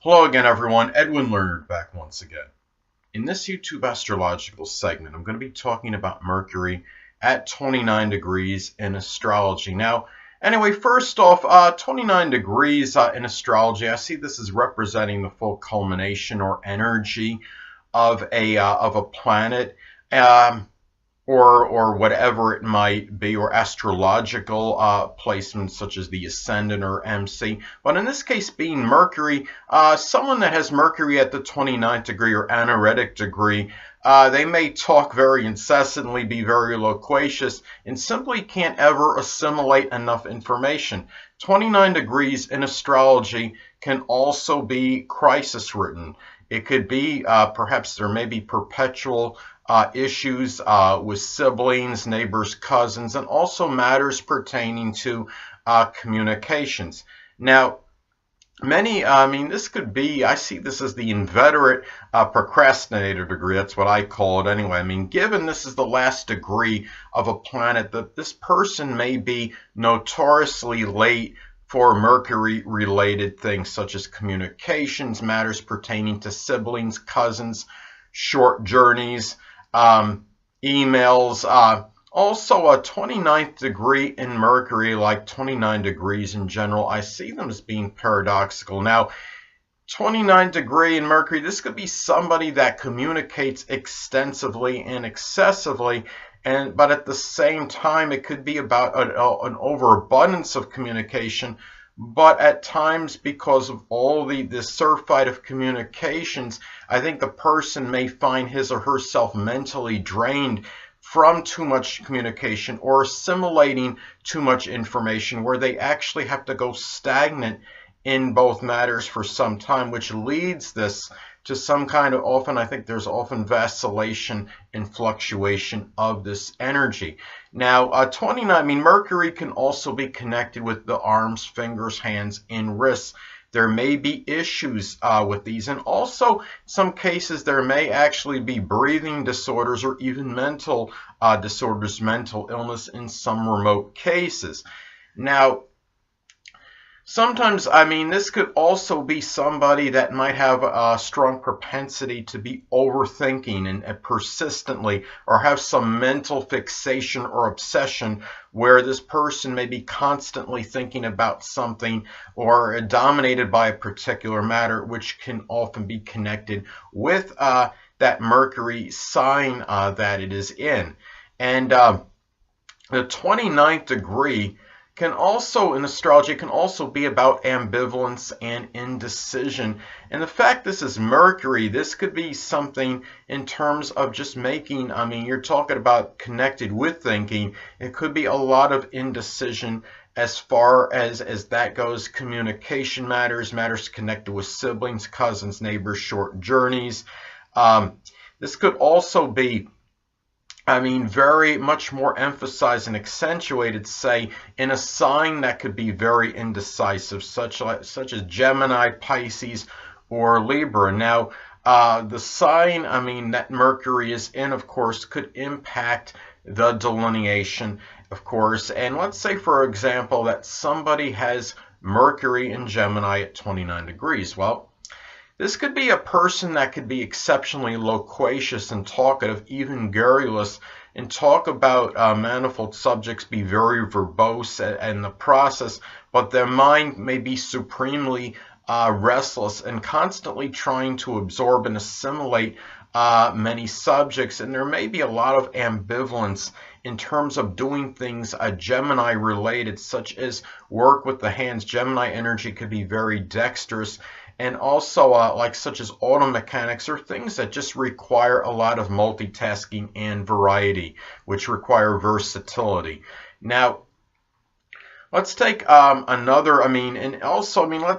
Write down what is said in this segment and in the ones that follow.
Hello again, everyone. Edwin Learnard back once again. In this YouTube astrological segment, I'm going to be talking about Mercury at 29 degrees in astrology. Now, anyway, first off, 29 degrees in astrology, I see this as representing the full culmination or energy of a planet. Or whatever it might be, or astrological placements such as the ascendant or MC. But in this case being Mercury, someone that has Mercury at the 29th degree or anaretic degree, they may talk very incessantly, be very loquacious, and simply can't ever assimilate enough information. 29 degrees in astrology can also be crisis ridden. It could be perhaps there may be perpetual issues with siblings, neighbors, cousins, and also matters pertaining to communications. Now, this could be, I see this as the inveterate procrastinator degree. That's what I call it anyway. Given this is the last degree of a planet, that this person may be notoriously late for Mercury-related things such as communications, matters pertaining to siblings, cousins, short journeys, emails. Also, a 29th degree in Mercury, like 29 degrees in general, I see them as being paradoxical. Now, 29 degree in Mercury, this could be somebody that communicates extensively and excessively, but at the same time, it could be about an overabundance of communication. But at times, because of all the surfeit of communications, I think the person may find his or herself mentally drained from too much communication or assimilating too much information, where they actually have to go stagnant in both matters for some time, which leads this to some kind of, I think there's often vacillation and fluctuation of this energy. Now, 29, Mercury can also be connected with the arms, fingers, hands, and wrists. There may be issues with these, and also in some cases there may actually be breathing disorders or even mental disorders, mental illness in some remote cases. Now, sometimes, this could also be somebody that might have a strong propensity to be overthinking and persistently, or have some mental fixation or obsession where this person may be constantly thinking about something or dominated by a particular matter, which can often be connected with that Mercury sign that it is in. And the 29th degree can also, in astrology, can also be about ambivalence and indecision. And the fact this is Mercury, this could be something in terms of just making, you're talking about connected with thinking. It could be a lot of indecision as far as that goes. Communication matters, matters connected with siblings, cousins, neighbors, short journeys. This could also be very much more emphasized and accentuated, say, in a sign that could be very indecisive, such as Gemini, Pisces, or Libra. Now, the sign, that Mercury is in, of course, could impact the delineation, of course. And let's say, for example, that somebody has Mercury in Gemini at 29 degrees. Well, this could be a person that could be exceptionally loquacious and talkative, even garrulous, and talk about manifold subjects, be very verbose in the process, but their mind may be supremely restless and constantly trying to absorb and assimilate many subjects. And there may be a lot of ambivalence in terms of doing things Gemini related, such as work with the hands. Gemini energy could be very dexterous, and also such as auto mechanics, or things that just require a lot of multitasking and variety, which require versatility. Now, let's take let's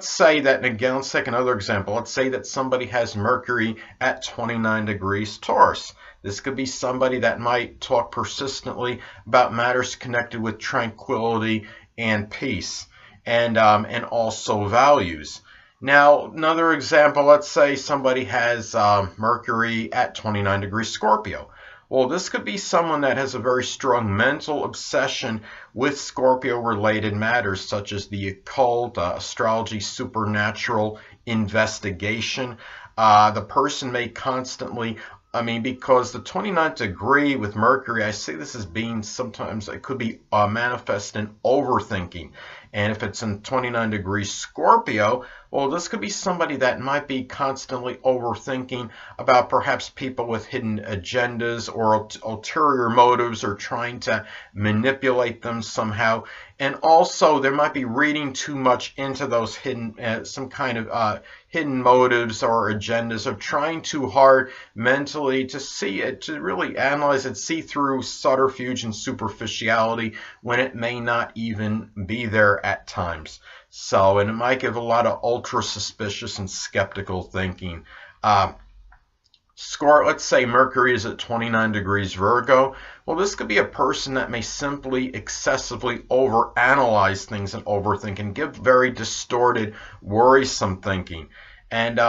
say that, and again, let's take another example. Let's say that somebody has Mercury at 29 degrees Taurus. This could be somebody that might talk persistently about matters connected with tranquility and peace, and also values. Now, another example, let's say somebody has Mercury at 29 degrees Scorpio. Well, this could be someone that has a very strong mental obsession with Scorpio-related matters such as the occult, astrology, supernatural investigation. The person may constantly, because the 29th degree with Mercury, I see this as being sometimes, it could be manifest in overthinking. And if it's in 29 degrees Scorpio, well, this could be somebody that might be constantly overthinking about perhaps people with hidden agendas or ulterior motives or trying to manipulate them somehow. And also, there might be reading too much into those hidden, some kind of hidden motives or agendas, of trying too hard mentally to see it, to really analyze it, see through subterfuge and superficiality when it may not even be there at times. So, and it might give a lot of ultra suspicious and skeptical thinking. Let's say Mercury is at 29 degrees Virgo. Well, this could be a person that may simply excessively overanalyze things and overthink and give very distorted, worrisome thinking. And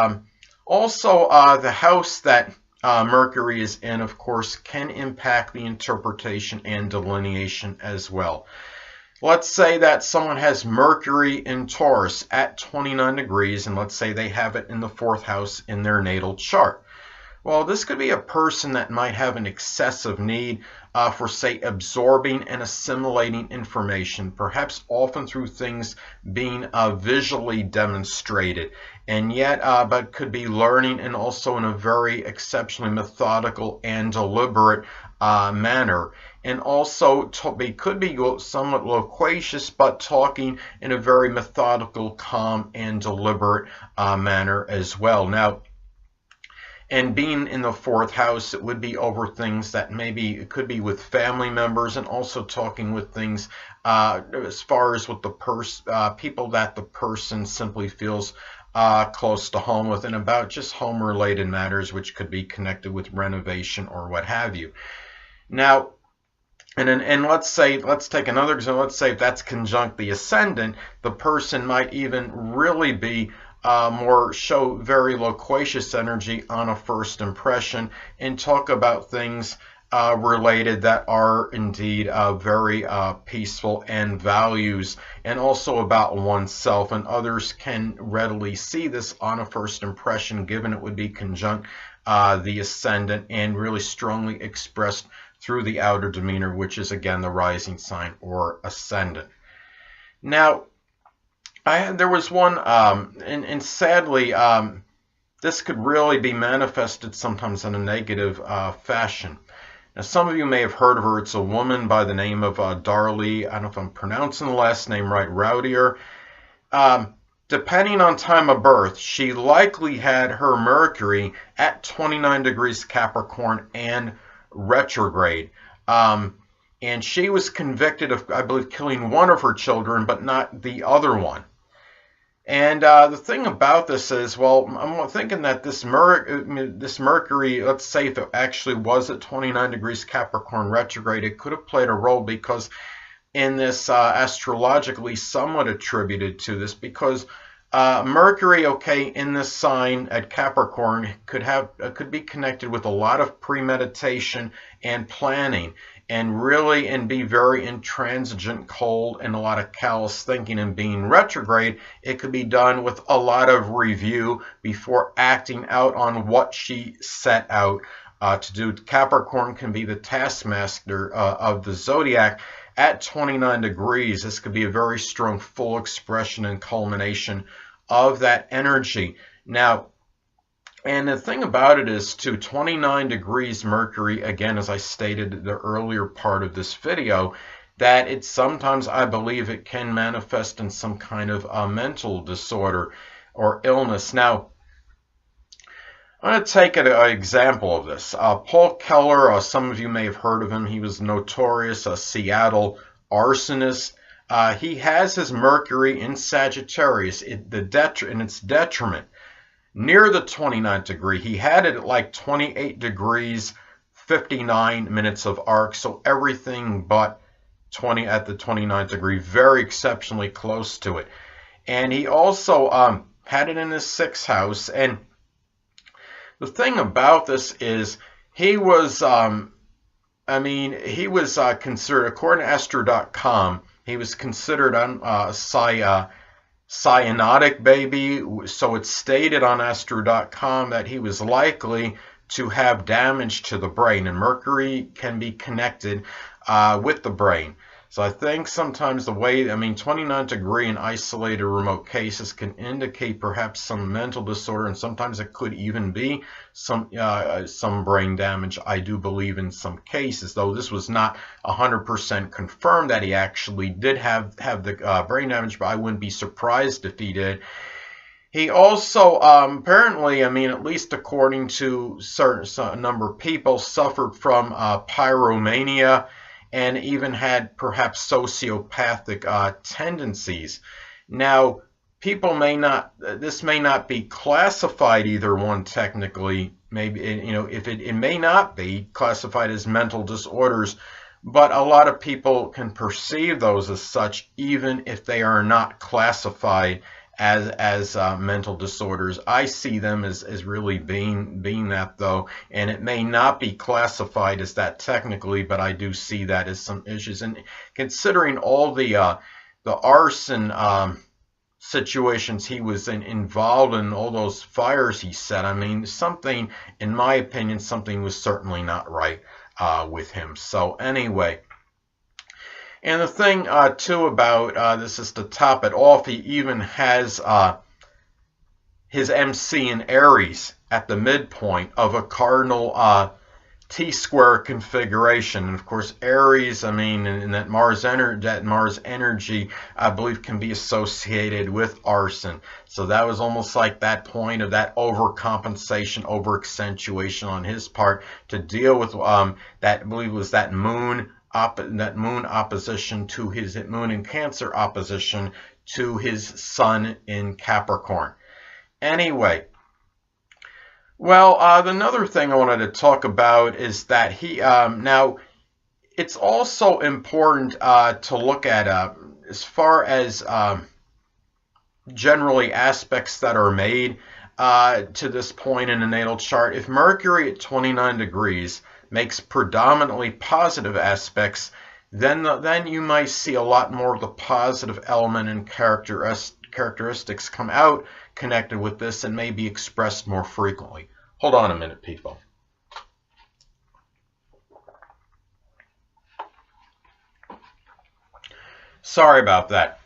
also, the house that Mercury is in, of course, can impact the interpretation and delineation as well. Let's say that someone has Mercury in Taurus at 29 degrees, and let's say they have it in the 4th house in their natal chart. Well, this could be a person that might have an excessive need for, say, absorbing and assimilating information, perhaps often through things being visually demonstrated, and yet, but could be learning and also in a very exceptionally methodical and deliberate manner. And also, could be somewhat loquacious, but talking in a very methodical, calm, and deliberate manner as well. Now, and being in the 4th house, it would be over things that maybe it could be with family members, and also talking with things as far as with the people that the person simply feels close to home with, and about just home-related matters, which could be connected with renovation or what have you. Now, and let's take another example. Let's say if that's conjunct the ascendant, the person might even really be show very loquacious energy on a first impression, and talk about things related that are indeed very peaceful, and values, and also about oneself. And others can readily see this on a first impression, given it would be conjunct the ascendant and really strongly expressed through the outer demeanor, which is again the rising sign or ascendant. Now, there was one, and sadly, this could really be manifested sometimes in a negative fashion. Now, some of you may have heard of her. It's a woman by the name of Darlie. I don't know if I'm pronouncing the last name right, Roudier. Depending on time of birth, she likely had her Mercury at 29 degrees Capricorn and retrograde. And she was convicted of, I believe, killing one of her children, but not the other one. And the thing about this is, well, I'm thinking that this Mercury, let's say if it actually was at 29 degrees Capricorn retrograde, it could have played a role, because in this astrologically somewhat attributed to this, because Mercury, okay, in this sign at Capricorn could be connected with a lot of premeditation and planning, and be very intransigent, cold, and a lot of callous thinking. And being retrograde, it could be done with a lot of review before acting out on what she set out to do. Capricorn can be the taskmaster of the Zodiac at 29 degrees. This could be a very strong full expression and culmination of that energy. Now, and the thing about it is, to 29 degrees Mercury, again, as I stated in the earlier part of this video, that it sometimes, I believe, it can manifest in some kind of a mental disorder or illness. Now, I'm going to take an example of this. Paul Keller, some of you may have heard of him. He was notorious, a Seattle arsonist. He has his Mercury in Sagittarius, in its detriment, near the 29th degree. He had it at like 28 degrees, 59 minutes of arc, so everything but 20 at the 29th degree, very exceptionally close to it. And he also had it in his 6th house. And the thing about this is, he was I mean, he was considered, according to Astro.com, he was considered cyanotic baby. So it stated on Astro.com that he was likely to have damage to the brain, and Mercury can be connected with the brain. So I think sometimes the way, I mean, 29 degree in isolated remote cases can indicate perhaps some mental disorder, and sometimes it could even be some brain damage. I do believe in some cases, though this was not 100% confirmed that he actually did have the brain damage, but I wouldn't be surprised if he did. He also apparently, I mean, at least according to a number of people, suffered from pyromania, and even had perhaps sociopathic tendencies. Now, this may not be classified either one technically. Maybe, if it may not be classified as mental disorders, but a lot of people can perceive those as such, even if they are not classified as mental disorders. I see them as really being that, though, and it may not be classified as that technically, but I do see that as some issues. And considering all the arson situations he was involved in, all those fires he set, I mean, something, in my opinion, something was certainly not right with him. So anyway. And the thing, too, about this is to top it off, he even has his MC in Aries at the midpoint of a cardinal T-square configuration. And, of course, Aries, I mean, and that Mars energy, I believe, can be associated with arson. So that was almost like that point of that overcompensation, over-accentuation on his part to deal with that, I believe, was that moon opposition to his moon in Cancer opposition to his sun in Capricorn. Anyway, well, another thing I wanted to talk about is that he now it's also important to look at as far as generally aspects that are made to this point in the natal chart. If Mercury at 29 degrees makes predominantly positive aspects, then you might see a lot more of the positive element and characteristics come out connected with this and may be expressed more frequently. Hold on a minute, people. Sorry about that.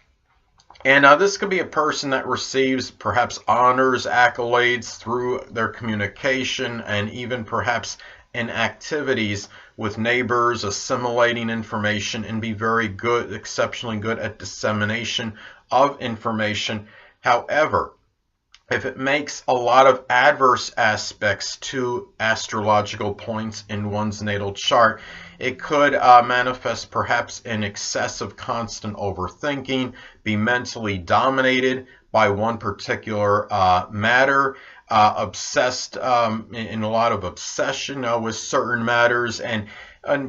And this could be a person that receives perhaps honors, accolades through their communication, and even perhaps in activities with neighbors, assimilating information, and be very good, exceptionally good at dissemination of information. However, if it makes a lot of adverse aspects to astrological points in one's natal chart, it could manifest perhaps in excessive constant overthinking, be mentally dominated by one particular matter, obsessed in a lot of obsession with certain matters, and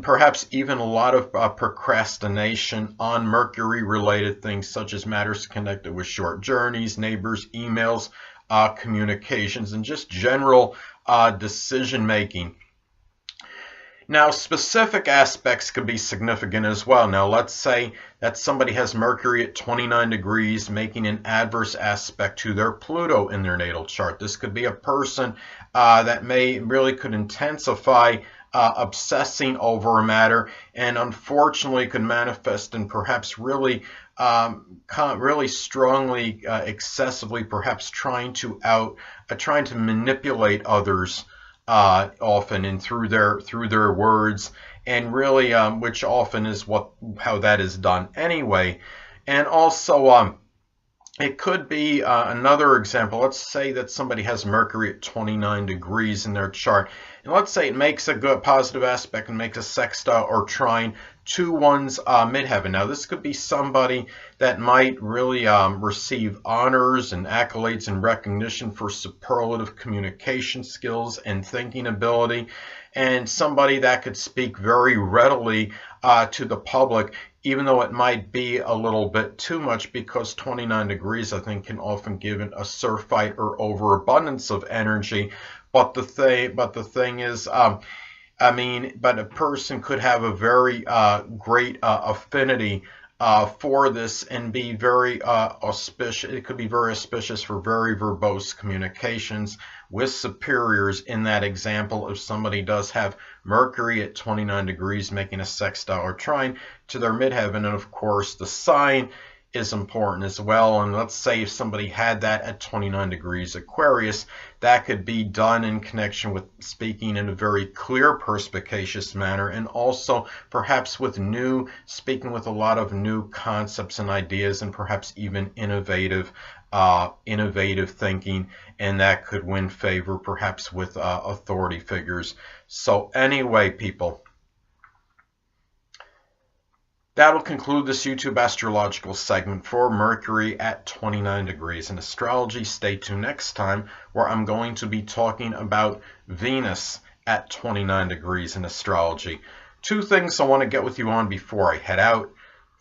perhaps even a lot of procrastination on Mercury-related things, such as matters connected with short journeys, neighbors, emails, communications, and just general decision-making. Now, specific aspects could be significant as well. Now, let's say that somebody has Mercury at 29 degrees making an adverse aspect to their Pluto in their natal chart. This could be a person that really could intensify obsessing over a matter, and unfortunately could manifest in perhaps really strongly, excessively, perhaps trying to manipulate others often, and through their words, and really which often is how that is done anyway. And also it could be another example. Let's say that somebody has Mercury at 29 degrees in their chart, and let's say it makes a good positive aspect and makes a sextile or trine to one's midheaven. Now, this could be somebody that might really receive honors and accolades and recognition for superlative communication skills and thinking ability, and somebody that could speak very readily to the public, even though it might be a little bit too much, because 29 degrees, I think, can often give it a surfeit or overabundance of energy. But the thing is, but a person could have a very great affinity for this and be very auspicious. It could be very auspicious for very verbose communications with superiors. In that example, if somebody does have Mercury at 29 degrees making a sextile or trine to their midheaven, and of course the sign is important as well. And let's say if somebody had that at 29 degrees Aquarius, that could be done in connection with speaking in a very clear, perspicacious manner, and also perhaps with speaking with a lot of new concepts and ideas, and perhaps even innovative thinking, and that could win favor perhaps with authority figures. So anyway, people, that'll conclude this YouTube astrological segment for Mercury at 29 degrees in astrology. Stay tuned next time, where I'm going to be talking about Venus at 29 degrees in astrology. Two things I want to get with you on before I head out.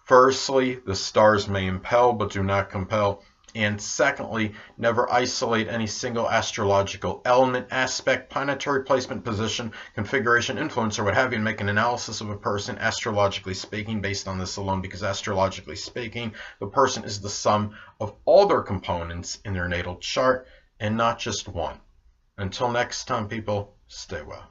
Firstly, the stars may impel but do not compel. And secondly, never isolate any single astrological element, aspect, planetary placement, position, configuration, influence, or what have you, and make an analysis of a person astrologically speaking based on this alone, because astrologically speaking, the person is the sum of all their components in their natal chart and not just one. Until next time, people, stay well.